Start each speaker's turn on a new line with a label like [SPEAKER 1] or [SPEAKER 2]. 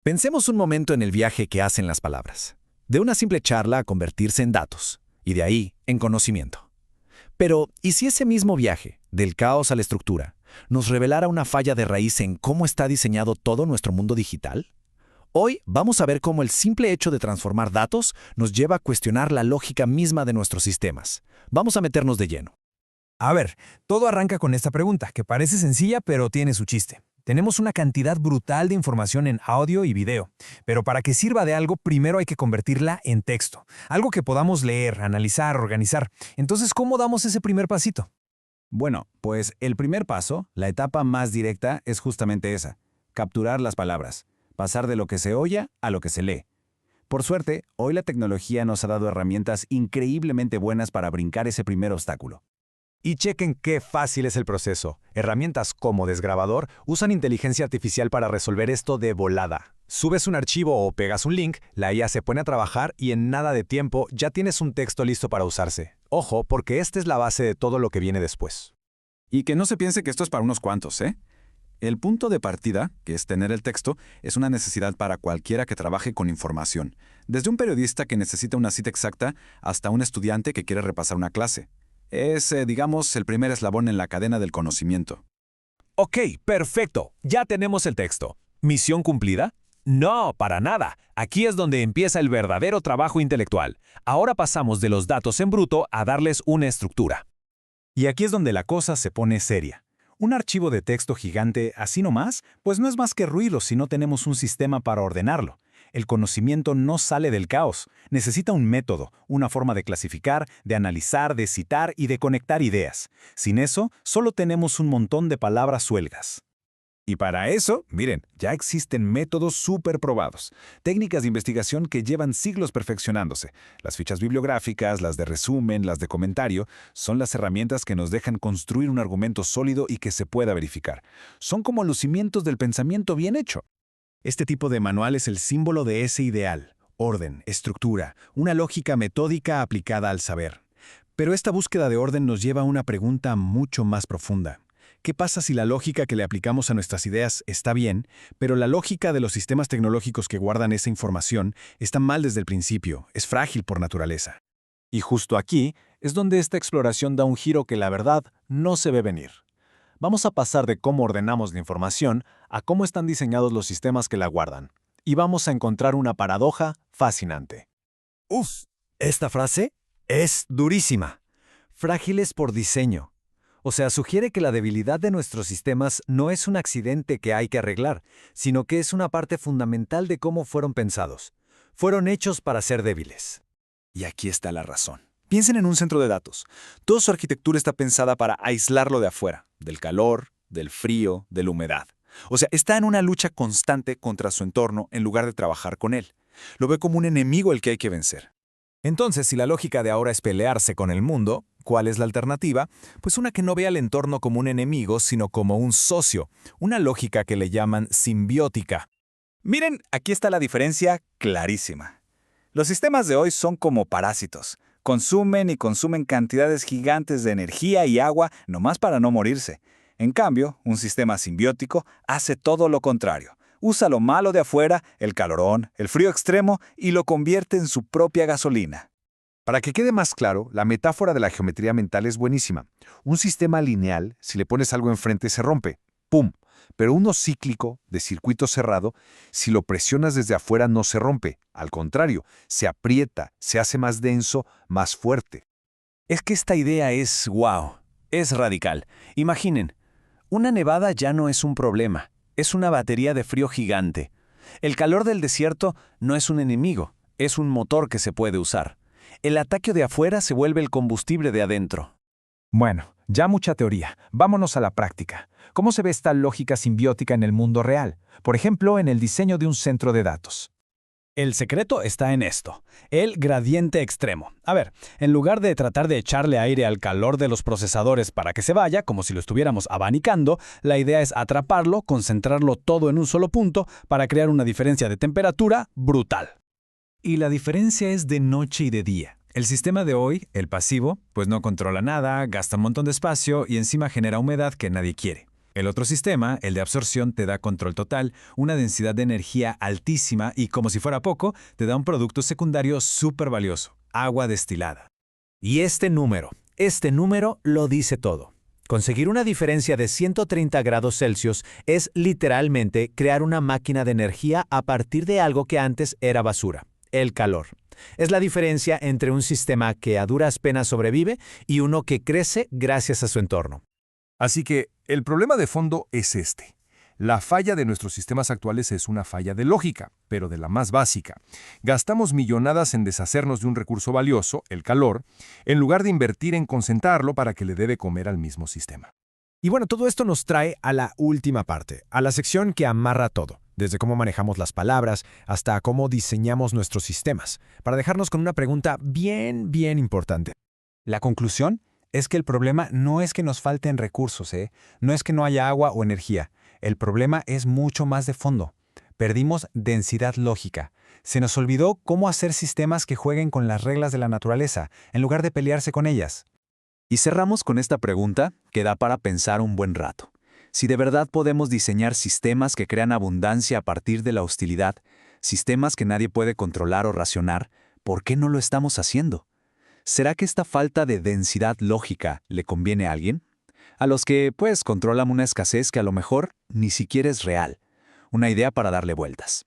[SPEAKER 1] Pensemos un momento en el viaje que hacen las palabras. De una simple charla a convertirse en datos, y de ahí en conocimiento. Pero, ¿y si ese mismo viaje, del caos a la estructura, nos revelara una falla de raíz en cómo está diseñado todo nuestro mundo digital? Hoy vamos a ver cómo el simple hecho de transformar datos nos lleva a cuestionar la lógica misma de nuestros sistemas. Vamos a meternos de lleno.
[SPEAKER 2] A ver, todo arranca con esta pregunta, que parece sencilla, pero tiene su chiste. Tenemos una cantidad brutal de información en audio y video, pero para que sirva de algo, primero hay que convertirla en texto, algo que podamos leer, analizar, organizar. Entonces, ¿cómo damos ese primer pasito?
[SPEAKER 3] Bueno, pues el primer paso, la etapa más directa, es justamente esa: capturar las palabras, pasar de lo que se oye a lo que se lee. Por suerte, hoy la tecnología nos ha dado herramientas increíblemente buenas para brincar ese primer obstáculo.
[SPEAKER 2] Y chequen qué fácil es el proceso. Herramientas como Desgrabador usan inteligencia artificial para resolver esto de volada. Subes un archivo o pegas un link, la IA se pone a trabajar y en nada de tiempo ya tienes un texto listo para usarse. Ojo, porque esta es la base de todo lo que viene después.
[SPEAKER 3] Y que no se piense que esto es para unos cuantos, ¿eh? El punto de partida, que es tener el texto, es una necesidad para cualquiera que trabaje con información, desde un periodista que necesita una cita exacta hasta un estudiante que quiere repasar una clase. Es, digamos, el primer eslabón en la cadena del conocimiento.
[SPEAKER 2] Ok, perfecto. Ya tenemos el texto. ¿Misión cumplida? No, para nada. Aquí es donde empieza el verdadero trabajo intelectual. Ahora pasamos de los datos en bruto a darles una estructura. Y aquí es donde la cosa se pone seria. Un archivo de texto gigante así nomás, pues no es más que ruido si no tenemos un sistema para ordenarlo. El conocimiento no sale del caos. Necesita un método, una forma de clasificar, de analizar, de citar y de conectar ideas. Sin eso, solo tenemos un montón de palabras suelgas.
[SPEAKER 4] Y para eso, miren, ya existen métodos súper probados, técnicas de investigación que llevan siglos perfeccionándose. Las fichas bibliográficas, las de resumen, las de comentario, son las herramientas que nos dejan construir un argumento sólido y que se pueda verificar. Son como los cimientos del pensamiento bien hecho.
[SPEAKER 1] Este tipo de manual es el símbolo de ese ideal: orden, estructura, una lógica metódica aplicada al saber. Pero esta búsqueda de orden nos lleva a una pregunta mucho más profunda. ¿Qué pasa si la lógica que le aplicamos a nuestras ideas está bien, pero la lógica de los sistemas tecnológicos que guardan esa información está mal desde el principio, es frágil por naturaleza?
[SPEAKER 2] Y justo aquí es donde esta exploración da un giro que la verdad no se ve venir. Vamos a pasar de cómo ordenamos la información a cómo están diseñados los sistemas que la guardan. Y vamos a encontrar una paradoja fascinante.
[SPEAKER 1] Uf, esta frase es durísima. Frágiles por diseño. O sea, sugiere que la debilidad de nuestros sistemas no es un accidente que hay que arreglar, sino que es una parte fundamental de cómo fueron pensados. Fueron hechos para ser débiles.
[SPEAKER 4] Y aquí está la razón. Piensen en un centro de datos. Toda su arquitectura está pensada para aislarlo de afuera, del calor, del frío, de la humedad. O sea, está en una lucha constante contra su entorno en lugar de trabajar con él. Lo ve como un enemigo al que hay que vencer.
[SPEAKER 2] Entonces, si la lógica de ahora es pelearse con el mundo, ¿cuál es la alternativa? Pues una que no vea al entorno como un enemigo, sino como un socio. Una lógica que le llaman simbiótica.
[SPEAKER 5] Miren, aquí está la diferencia clarísima. Los sistemas de hoy son como parásitos. Consumen y consumen cantidades gigantes de energía y agua nomás para no morirse. En cambio, un sistema simbiótico hace todo lo contrario. Usa lo malo de afuera, el calorón, el frío extremo, y lo convierte en su propia gasolina.
[SPEAKER 4] Para que quede más claro, la metáfora de la geometría mental es buenísima. Un sistema lineal, si le pones algo enfrente, se rompe. ¡Pum! Pero uno cíclico, de circuito cerrado, si lo presionas desde afuera no se rompe. Al contrario, se aprieta, se hace más denso, más fuerte.
[SPEAKER 2] Es que esta idea es wow, es radical. Imaginen, una nevada ya no es un problema, es una batería de frío gigante. El calor del desierto no es un enemigo, es un motor que se puede usar. El ataque de afuera se vuelve el combustible de adentro.
[SPEAKER 6] Bueno, ya mucha teoría. Vámonos a la práctica. ¿Cómo se ve esta lógica simbiótica en el mundo real? Por ejemplo, en el diseño de un centro de datos.
[SPEAKER 7] El secreto está en esto, el gradiente extremo. A ver, en lugar de tratar de echarle aire al calor de los procesadores para que se vaya, como si lo estuviéramos abanicando, la idea es atraparlo, concentrarlo todo en un solo punto para crear una diferencia de temperatura brutal.
[SPEAKER 6] Y la diferencia es de noche y de día. El sistema de hoy, el pasivo, pues no controla nada, gasta un montón de espacio y encima genera humedad que nadie quiere.
[SPEAKER 4] El otro sistema, el de absorción, te da control total, una densidad de energía altísima y, como si fuera poco, te da un producto secundario súper valioso, agua destilada.
[SPEAKER 1] Y este número lo dice todo. Conseguir una diferencia de 130 grados Celsius es literalmente crear una máquina de energía a partir de algo que antes era basura, el calor. Es la diferencia entre un sistema que a duras penas sobrevive y uno que crece gracias a su entorno.
[SPEAKER 8] Así que el problema de fondo es este. La falla de nuestros sistemas actuales es una falla de lógica, pero de la más básica. Gastamos millonadas en deshacernos de un recurso valioso, el calor, en lugar de invertir en concentrarlo para que le dé de comer al mismo sistema.
[SPEAKER 9] Y bueno, todo esto nos trae a la última parte, a la sección que amarra todo, desde cómo manejamos las palabras hasta cómo diseñamos nuestros sistemas, para dejarnos con una pregunta bien importante.
[SPEAKER 6] La conclusión es que el problema no es que nos falten recursos, no es que no haya agua o energía. El problema es mucho más de fondo. Perdimos densidad lógica. Se nos olvidó cómo hacer sistemas que jueguen con las reglas de la naturaleza, en lugar de pelearse con ellas.
[SPEAKER 5] Y cerramos con esta pregunta que da para pensar un buen rato. Si de verdad podemos diseñar sistemas que crean abundancia a partir de la hostilidad, sistemas que nadie puede controlar o racionar, ¿por qué no lo estamos haciendo? ¿Será que esta falta de densidad lógica le conviene a alguien? A los que, controlan una escasez que a lo mejor ni siquiera es real. Una idea para darle vueltas.